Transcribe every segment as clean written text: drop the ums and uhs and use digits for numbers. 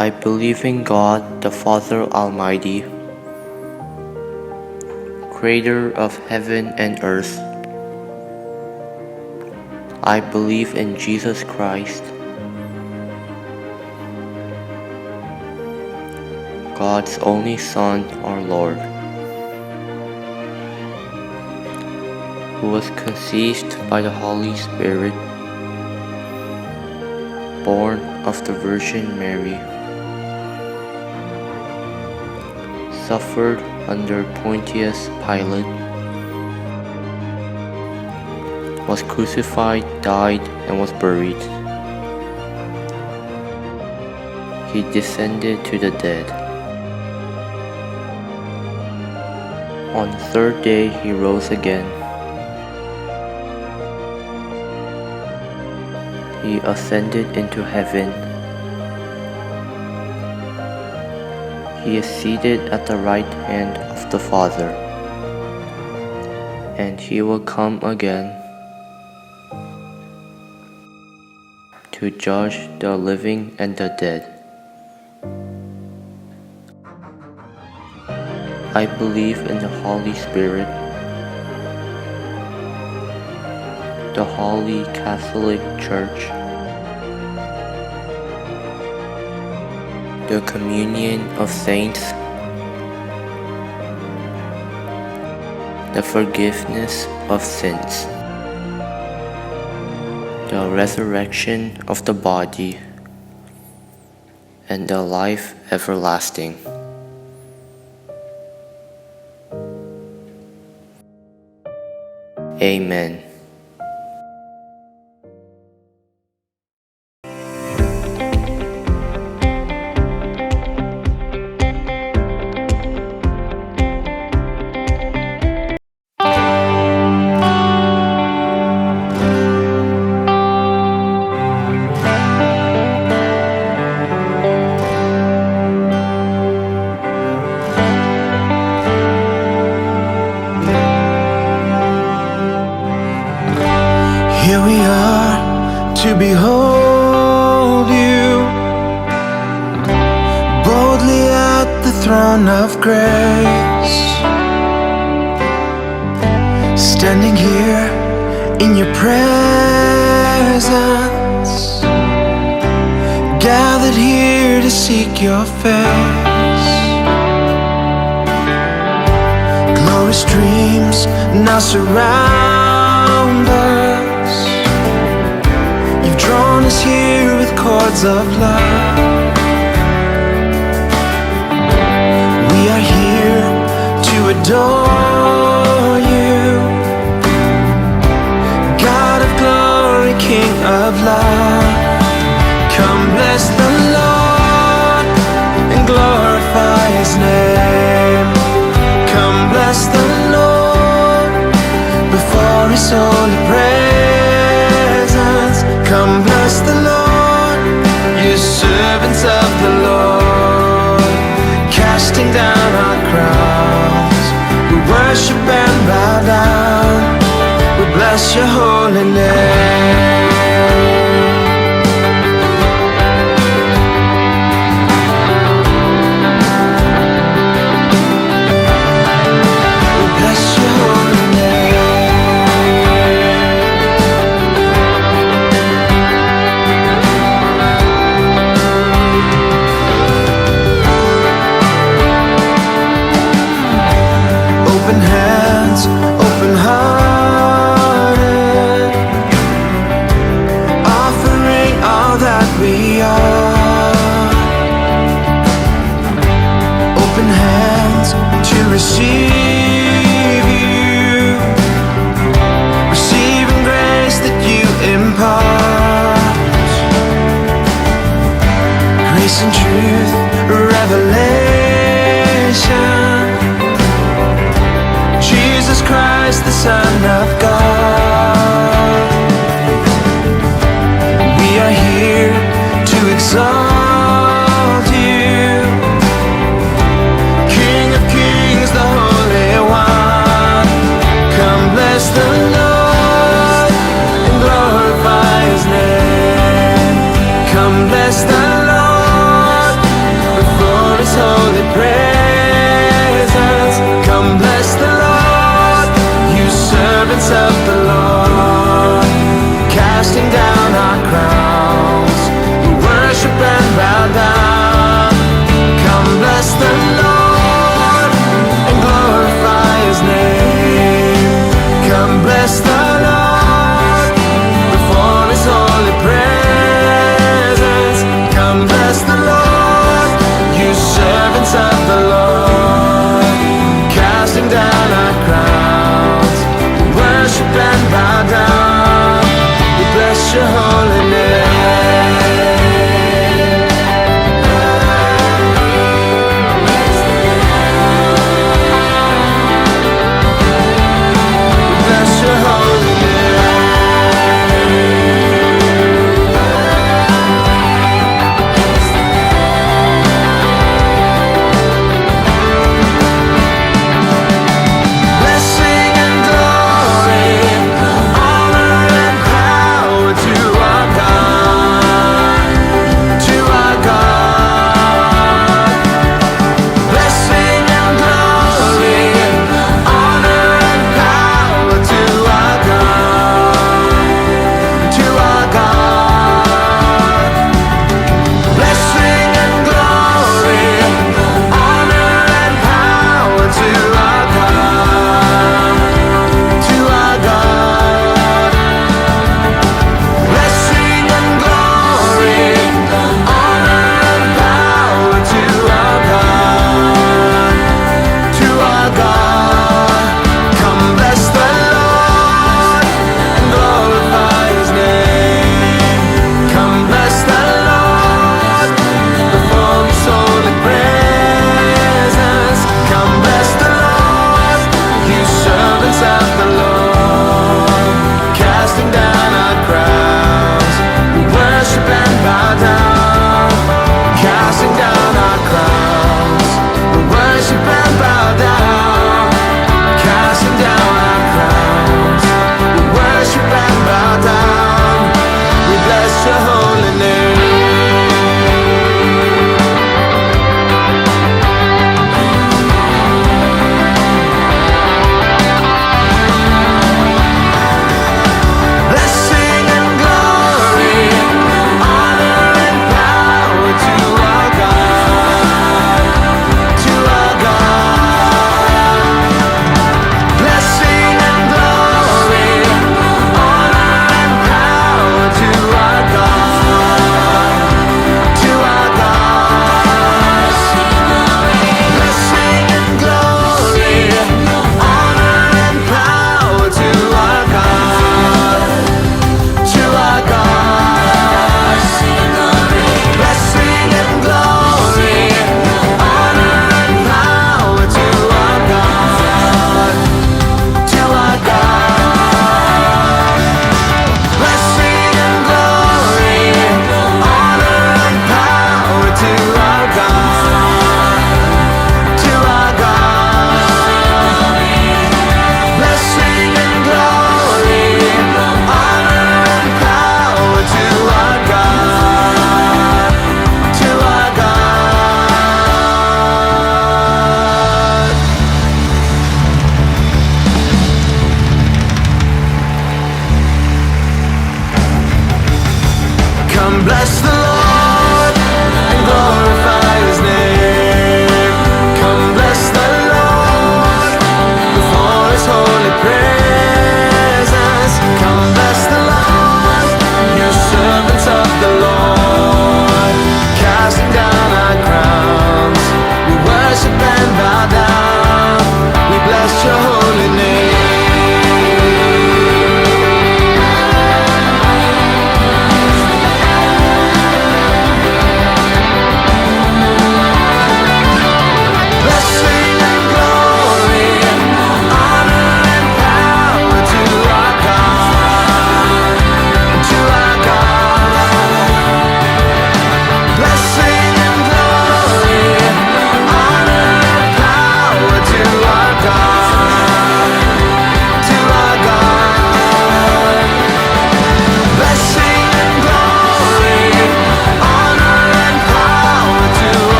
I believe in God, the Father Almighty, creator of heaven and earth. I believe in Jesus Christ, God's only Son, our Lord, who was conceived by the Holy Spirit, born of the Virgin Mary, suffered under Pontius Pilate, was crucified, died, and was buried. He descended to the dead. On the third day he rose again. He ascended into heaven. He is seated at the right hand of the Father, and he will come again to judge the living and the dead. I believe in the Holy Spirit, the Holy Catholic Church, the communion of saints, the forgiveness of sins, the resurrection of the body, and the life everlasting. Amen. Here we are to behold you, boldly at the throne of grace, standing here in your presence, gathered here to seek your face. Glorious dreams now surround us. You've drawn us here with cords of love. We are here to adore you, God of glory, King of love. Come bless the Lord and glorify His name. Come bless the Lord before His holy presence. Come bless the Lord, you servants of the Lord, casting down our crowns. We worship and bow down. We bless your holy name. Open hands, open hearted, offering all that we are. Open hands to receive you, receiving grace that you impart. Grace and truth, revelation, Jesus Christ, the Son of God. We are here to exalt you, King of Kings, the Holy One. Come bless the Lord and glorify His name. Come bless the Lord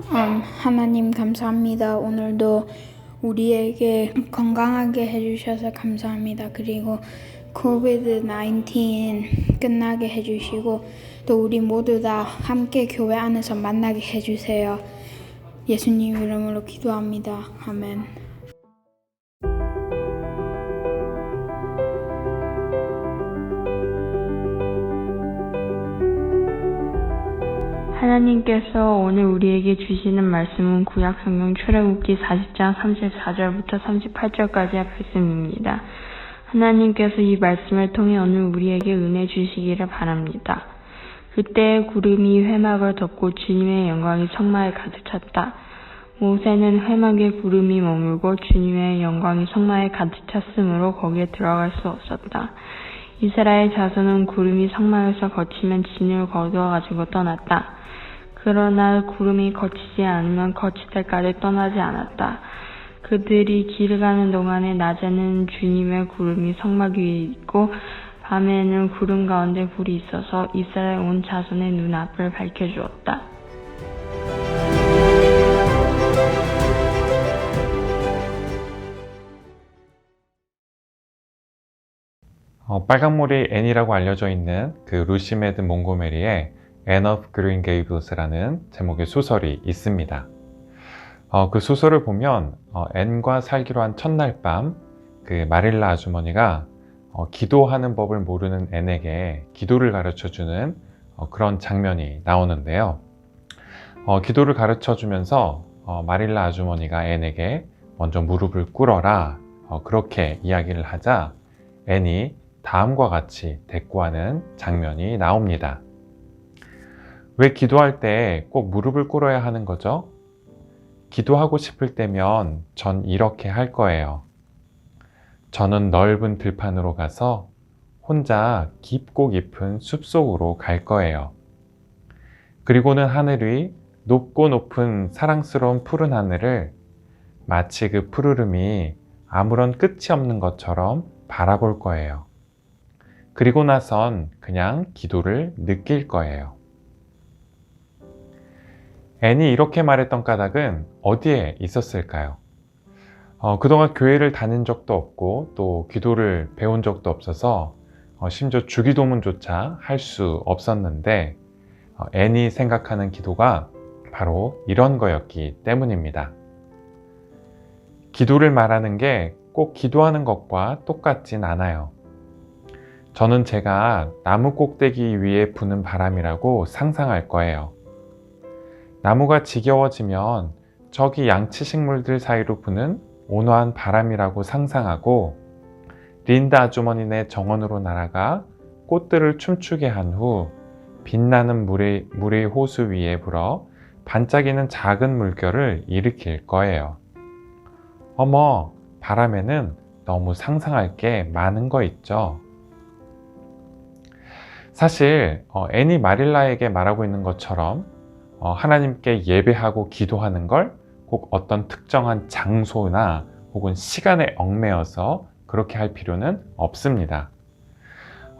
하나님 감사합니다. 오늘도 우리에게 건강하게 해주셔서 감사합니다. 그리고 COVID-19 끝나게 해주시고 또 우리 모두 다 함께 교회 안에서 만나게 해주세요. 예수님 이름으로 기도합니다. 아멘. 하나님께서 오늘 우리에게 주시는 말씀은 구약 성경 출애굽기 40장 34절부터 38절까지의 말씀입니다. 하나님께서 이 말씀을 통해 오늘 우리에게 은혜 주시기를 바랍니다. 그때 구름이 회막을 덮고 주님의 영광이 성막에 가득 찼다. 모세는 회막에 구름이 머물고 주님의 영광이 성막에 가득 찼으므로 거기에 들어갈 수 없었다. 이스라엘 자손은 구름이 성막에서 거치면 진을 거두어 가지고 떠났다. 그러나 구름이 거치지 않으면 거칠 때까지 떠나지 않았다. 그들이 길을 가는 동안에 낮에는 주님의 구름이 성막 위에 있고 밤에는 구름 가운데 불이 있어서 이스라엘 온 자손의 눈앞을 밝혀주었다. 빨강머리 앤이라고 알려져 있는 그 루시 매드 몽고메리의 Anne of Green Gables라는 제목의 소설이 있습니다. 그 소설을 보면 앤과 살기로 한 첫날 밤 그 마릴라 아주머니가 기도하는 법을 모르는 앤에게 기도를 가르쳐주는 그런 장면이 나오는데요. 기도를 가르쳐주면서 마릴라 아주머니가 앤에게 먼저 무릎을 꿇어라 그렇게 이야기를 하자 앤이 다음과 같이 대꾸하는 장면이 나옵니다. 왜 기도할 때 꼭 무릎을 꿇어야 하는 거죠? 기도하고 싶을 때면 전 이렇게 할 거예요. 저는 넓은 들판으로 가서 혼자 깊고 깊은 숲속으로 갈 거예요. 그리고는 하늘 위 높고 높은 사랑스러운 푸른 하늘을 마치 그 푸르름이 아무런 끝이 없는 것처럼 바라볼 거예요. 그리고 나선 그냥 기도를 느낄 거예요. 앤이 이렇게 말했던 까닭은 어디에 있었을까요? 그동안 교회를 다닌 적도 없고 또 기도를 배운 적도 없어서 심지어 주기도문조차 할 수 없었는데 앤이 생각하는 기도가 바로 이런 거였기 때문입니다. 기도를 말하는 게 꼭 기도하는 것과 똑같진 않아요. 저는 제가 나무 꼭대기 위에 부는 바람이라고 상상할 거예요. 나무가 지겨워지면 저기 양치식물들 사이로 부는 온화한 바람이라고 상상하고 린다 아주머니네 정원으로 날아가 꽃들을 춤추게 한 후 빛나는 물의 호수 위에 불어 반짝이는 작은 물결을 일으킬 거예요. 어머, 바람에는 너무 상상할 게 많은 거 있죠. 사실 앤이 마릴라에게 말하고 있는 것처럼 하나님께 예배하고 기도하는 걸 꼭 어떤 특정한 장소나 혹은 시간에 얽매여서 그렇게 할 필요는 없습니다.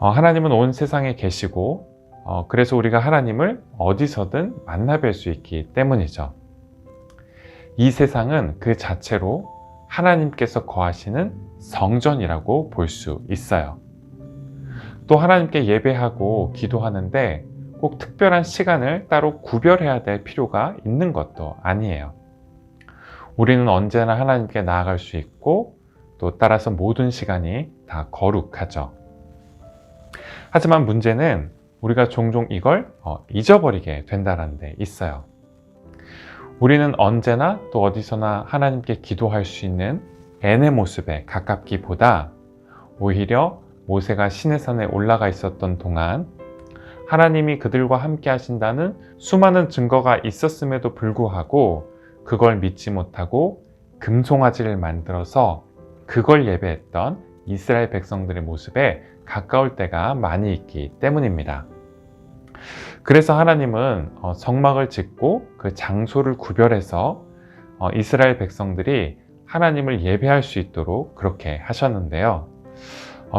하나님은 온 세상에 계시고 그래서 우리가 하나님을 어디서든 만나뵐 수 있기 때문이죠. 이 세상은 그 자체로 하나님께서 거하시는 성전이라고 볼 수 있어요. 또 하나님께 예배하고 기도하는데 꼭 특별한 시간을 따로 구별해야 될 필요가 있는 것도 아니에요. 우리는 언제나 하나님께 나아갈 수 있고 또 따라서 모든 시간이 다 거룩하죠. 하지만 문제는 우리가 종종 이걸 잊어버리게 된다는 데 있어요. 우리는 언제나 또 어디서나 하나님께 기도할 수 있는 앤의 모습에 가깝기보다 오히려 모세가 시내산에 올라가 있었던 동안 하나님이 그들과 함께 하신다는 수많은 증거가 있었음에도 불구하고 그걸 믿지 못하고 금송아지를 만들어서 그걸 예배했던 이스라엘 백성들의 모습에 가까울 때가 많이 있기 때문입니다. 그래서 하나님은 성막을 짓고 그 장소를 구별해서 이스라엘 백성들이 하나님을 예배할 수 있도록 그렇게 하셨는데요.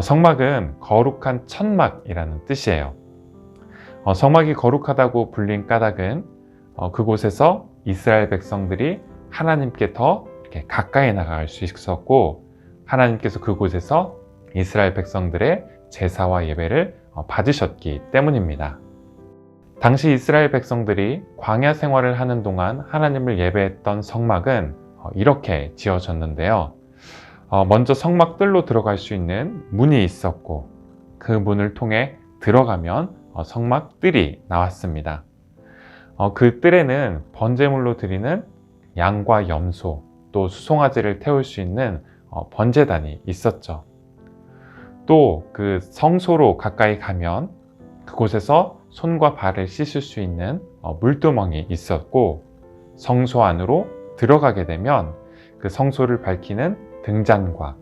성막은 거룩한 천막이라는 뜻이에요. 성막이 거룩하다고 불린 까닭은 그곳에서 이스라엘 백성들이 하나님께 더 이렇게 가까이 나갈 수 있었고, 하나님께서 그곳에서 이스라엘 백성들의 제사와 예배를 받으셨기 때문입니다. 당시 이스라엘 백성들이 광야 생활을 하는 동안 하나님을 예배했던 성막은 이렇게 지어졌는데요. 먼저 성막들로 들어갈 수 있는 문이 있었고, 그 문을 통해 들어가면 성막뜰이 나왔습니다. 그 뜰에는 번제물로 드리는 양과 염소, 또 수송아지를 태울 수 있는 번제단이 있었죠. 또 그 성소로 가까이 가면 그곳에서 손과 발을 씻을 수 있는 물두멍이 있었고, 성소 안으로 들어가게 되면 그 성소를 밝히는 등잔과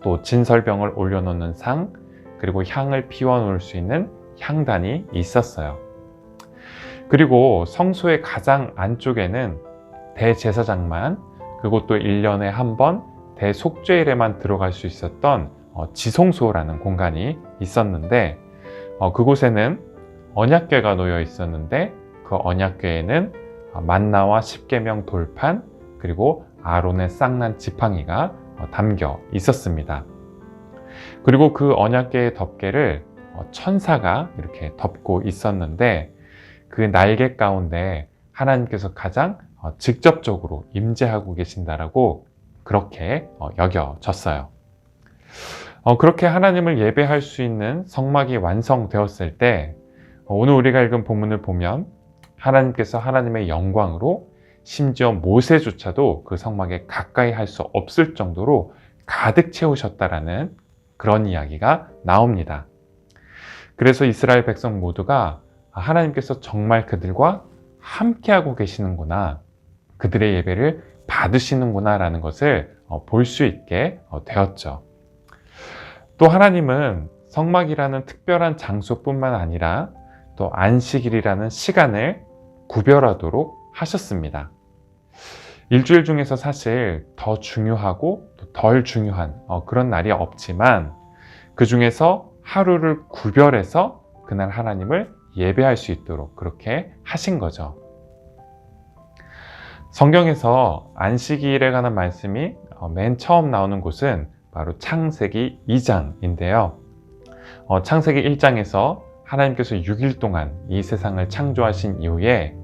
또 진설병을 올려놓는 상, 그리고 향을 피워놓을 수 있는 향단이 있었어요. 그리고 성소의 가장 안쪽에는 대제사장만, 그것도 1년에 한 번 대속죄일에만 들어갈 수 있었던 지성소라는 공간이 있었는데, 그곳에는 언약궤가 놓여 있었는데, 그 언약궤에는 만나와 십계명 돌판, 그리고 아론의 쌍난 지팡이가 담겨 있었습니다. 그리고 그 언약궤의 덮개를 천사가 이렇게 덮고 있었는데, 그 날개 가운데 하나님께서 가장 직접적으로 임재하고 계신다라고 그렇게 여겨졌어요. 그렇게 하나님을 예배할 수 있는 성막이 완성되었을 때, 오늘 우리가 읽은 본문을 보면 하나님께서 하나님의 영광으로 심지어 모세조차도 그 성막에 가까이 할 수 없을 정도로 가득 채우셨다라는 그런 이야기가 나옵니다. 그래서 이스라엘 백성 모두가 하나님께서 정말 그들과 함께하고 계시는구나, 그들의 예배를 받으시는구나 라는 것을 볼 수 있게 되었죠. 또 하나님은 성막이라는 특별한 장소뿐만 아니라 또 안식일이라는 시간을 구별하도록 하셨습니다. 일주일 중에서 사실 더 중요하고 덜 중요한 그런 날이 없지만, 그 중에서 하루를 구별해서 그날 하나님을 예배할 수 있도록 그렇게 하신 거죠. 성경에서 안식일에 관한 말씀이 맨 처음 나오는 곳은 바로 창세기 2장인데요. 창세기 1장에서 하나님께서 6일 동안 이 세상을 창조하신 이후에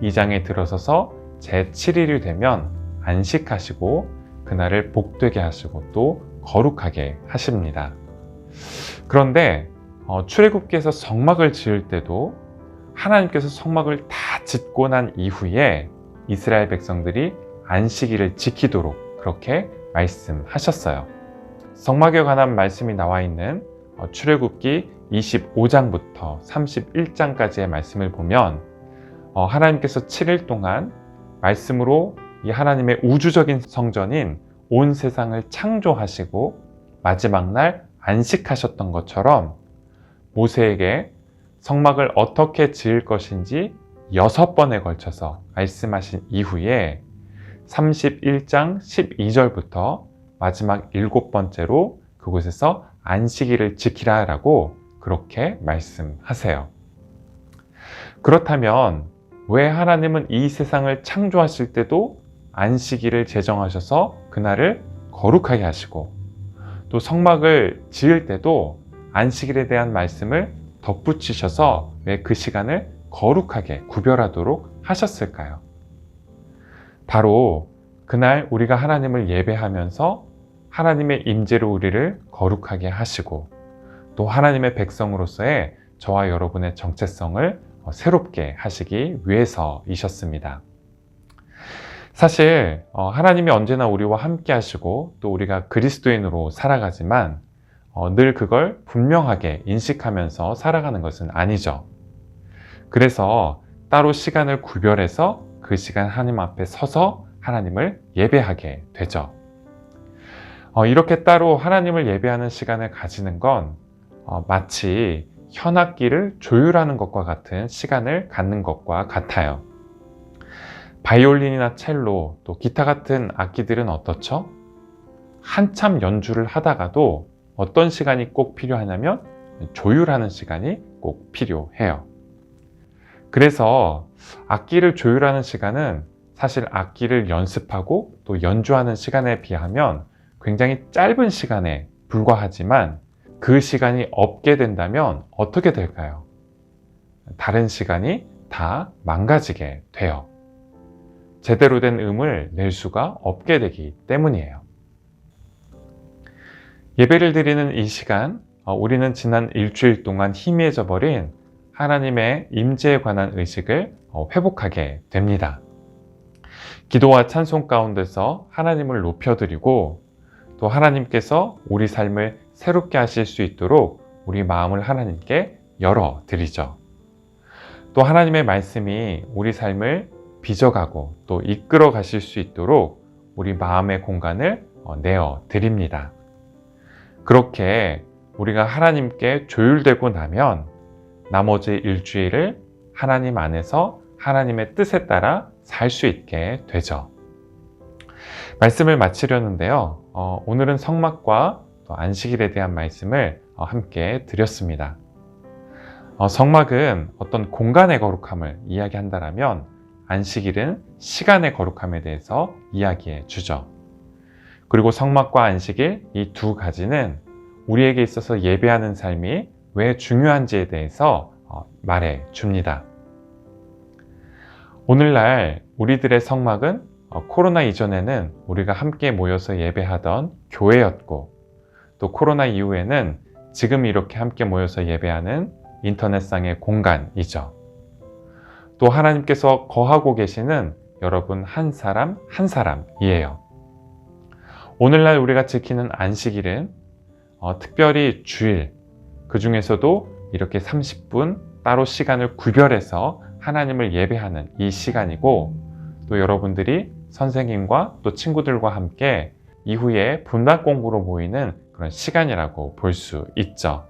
2장에 들어서서 제7일이 되면 안식하시고 그날을 복되게 하시고 또 거룩하게 하십니다. 그런데 출애굽기에서 성막을 지을 때도 하나님께서 성막을 다 짓고 난 이후에 이스라엘 백성들이 안식일을 지키도록 그렇게 말씀하셨어요. 성막에 관한 말씀이 나와 있는 출애굽기 25장부터 31장까지의 말씀을 보면 하나님께서 7일 동안 말씀으로 이 하나님의 우주적인 성전인 온 세상을 창조하시고 마지막 날 안식하셨던 것처럼 모세에게 성막을 어떻게 지을 것인지 6번에 걸쳐서 말씀하신 이후에 31장 12절부터 마지막 7번째로 그곳에서 안식일을 지키라 라고 그렇게 말씀하세요. 그렇다면 왜 하나님은 이 세상을 창조하실 때도 안식일을 제정하셔서 그날을 거룩하게 하시고, 또 성막을 지을 때도 안식일에 대한 말씀을 덧붙이셔서 왜 그 시간을 거룩하게 구별하도록 하셨을까요? 바로 그날 우리가 하나님을 예배하면서 하나님의 임재로 우리를 거룩하게 하시고, 또 하나님의 백성으로서의 저와 여러분의 정체성을 새롭게 하시기 위해서이셨습니다. 사실 하나님이 언제나 우리와 함께 하시고 또 우리가 그리스도인으로 살아가지만 늘 그걸 분명하게 인식하면서 살아가는 것은 아니죠. 그래서 따로 시간을 구별해서 그 시간 하나님 앞에 서서 하나님을 예배하게 되죠. 이렇게 따로 하나님을 예배하는 시간을 가지는 건 마치 현악기를 조율하는 것과 같은 시간을 갖는 것과 같아요. 바이올린이나 첼로, 또 기타 같은 악기들은 어떻죠? 한참 연주를 하다가도 어떤 시간이 꼭 필요하냐면 조율하는 시간이 꼭 필요해요. 그래서 악기를 조율하는 시간은 사실 악기를 연습하고 또 연주하는 시간에 비하면 굉장히 짧은 시간에 불과하지만 그 시간이 없게 된다면 어떻게 될까요? 다른 시간이 다 망가지게 돼요. 제대로 된 음을 낼 수가 없게 되기 때문이에요. 예배를 드리는 이 시간, 우리는 지난 일주일 동안 희미해져 버린 하나님의 임재에 관한 의식을 회복하게 됩니다. 기도와 찬송 가운데서 하나님을 높여드리고 또 하나님께서 우리 삶을 새롭게 하실 수 있도록 우리 마음을 하나님께 열어드리죠. 또 하나님의 말씀이 우리 삶을 빚어가고 또 이끌어 가실 수 있도록 우리 마음의 공간을 내어드립니다. 그렇게 우리가 하나님께 조율되고 나면 나머지 일주일을 하나님 안에서 하나님의 뜻에 따라 살 수 있게 되죠. 말씀을 마치려는데요. 오늘은 성막과 또 안식일에 대한 말씀을 함께 드렸습니다. 성막은 어떤 공간의 거룩함을 이야기한다면 안식일은 시간의 거룩함에 대해서 이야기해 주죠. 그리고 성막과 안식일 이 두 가지는 우리에게 있어서 예배하는 삶이 왜 중요한지에 대해서 말해 줍니다. 오늘날 우리들의 성막은 코로나 이전에는 우리가 함께 모여서 예배하던 교회였고 또 코로나 이후에는 지금 이렇게 함께 모여서 예배하는 인터넷상의 공간이죠. 또 하나님께서 거하고 계시는 여러분 한 사람 한 사람이에요. 오늘날 우리가 지키는 안식일은 특별히 주일, 그 중에서도 이렇게 30분 따로 시간을 구별해서 하나님을 예배하는 이 시간이고 또 여러분들이 선생님과 또 친구들과 함께 이후에 분당공부로 모이는 그런 시간이라고 볼 수 있죠.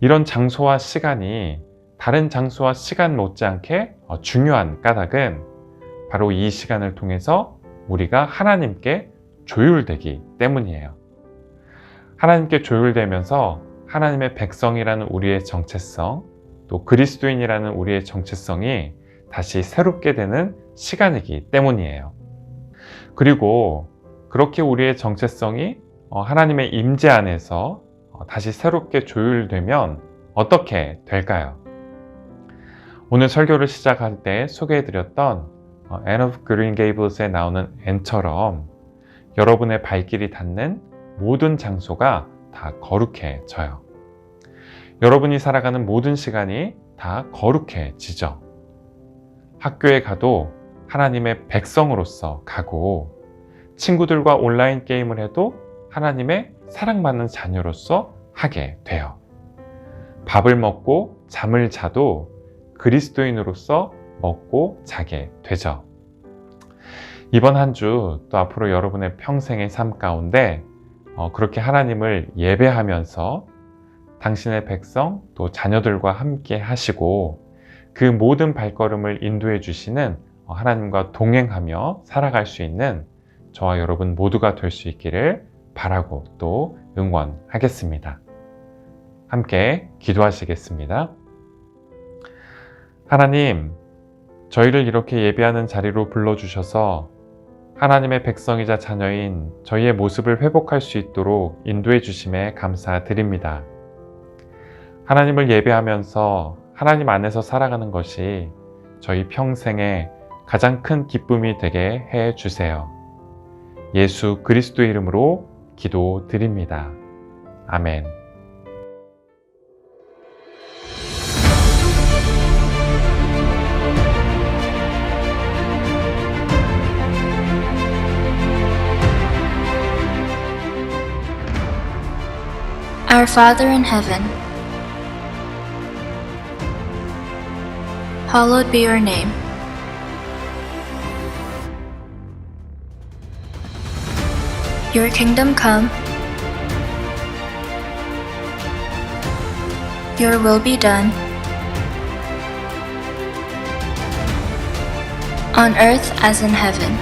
이런 장소와 시간이 다른 장소와 시간 못지않게 중요한 까닭은 바로 이 시간을 통해서 우리가 하나님께 조율되기 때문이에요. 하나님께 조율되면서 하나님의 백성이라는 우리의 정체성, 또 그리스도인이라는 우리의 정체성이 다시 새롭게 되는 시간이기 때문이에요. 그리고 그렇게 우리의 정체성이 하나님의 임재 안에서 다시 새롭게 조율되면 어떻게 될까요? 오늘 설교를 시작할 때 소개해드렸던 Anne of Green Gables에 나오는 앤처럼 여러분의 발길이 닿는 모든 장소가 다 거룩해져요. 여러분이 살아가는 모든 시간이 다 거룩해지죠. 학교에 가도 하나님의 백성으로서 가고 친구들과 온라인 게임을 해도 하나님의 사랑받는 자녀로서 하게 돼요. 밥을 먹고 잠을 자도 그리스도인으로서 먹고 자게 되죠. 이번 한 주 또 앞으로 여러분의 평생의 삶 가운데 그렇게 하나님을 예배하면서 당신의 백성 또 자녀들과 함께 하시고 그 모든 발걸음을 인도해 주시는 하나님과 동행하며 살아갈 수 있는 저와 여러분 모두가 될 수 있기를 바라고 또 응원하겠습니다. 함께 기도하시겠습니다. 하나님, 저희를 이렇게 예배하는 자리로 불러주셔서 하나님의 백성이자 자녀인 저희의 모습을 회복할 수 있도록 인도해 주심에 감사드립니다. 하나님을 예배하면서 하나님 안에서 살아가는 것이 저희 평생에 가장 큰 기쁨이 되게 해 주세요. 예수 그리스도 이름으로 기도드립니다. 아멘. Our Father in heaven, hallowed be your name. Your kingdom come, your will be done, on earth as in heaven.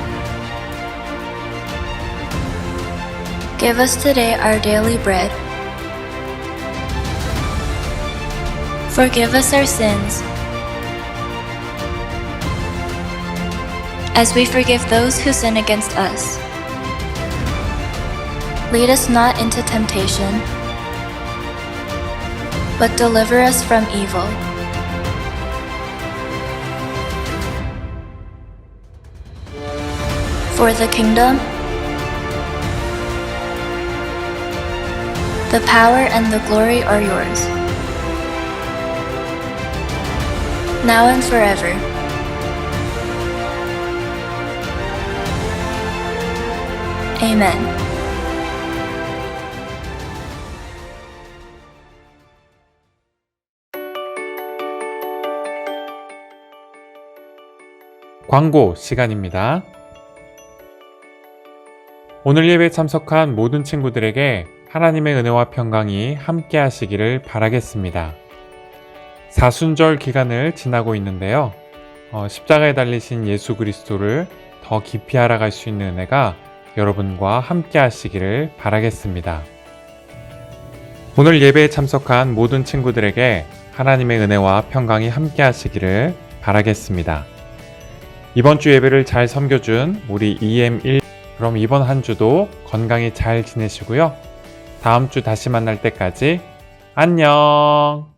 Give us today our daily bread. Forgive us our sins, as we forgive those who sin against us. Lead us not into temptation, but deliver us from evil. For the kingdom, the power and the glory are yours, now and forever. Amen. 광고 시간입니다. 오늘 예배에 참석한 모든 친구들에게 하나님의 은혜와 평강이 함께 하시기를 바라겠습니다. 사순절 기간을 지나고 있는데요. 십자가에 달리신 예수 그리스도를 더 깊이 알아갈 수 있는 은혜가 여러분과 함께 하시기를 바라겠습니다. 오늘 예배에 참석한 모든 친구들에게 하나님의 은혜와 평강이 함께 하시기를 바라겠습니다. 이번 주 예배를 잘 섬겨준 우리 EM1, 그럼 이번 한 주도 건강히 잘 지내시고요. 다음 주 다시 만날 때까지 안녕!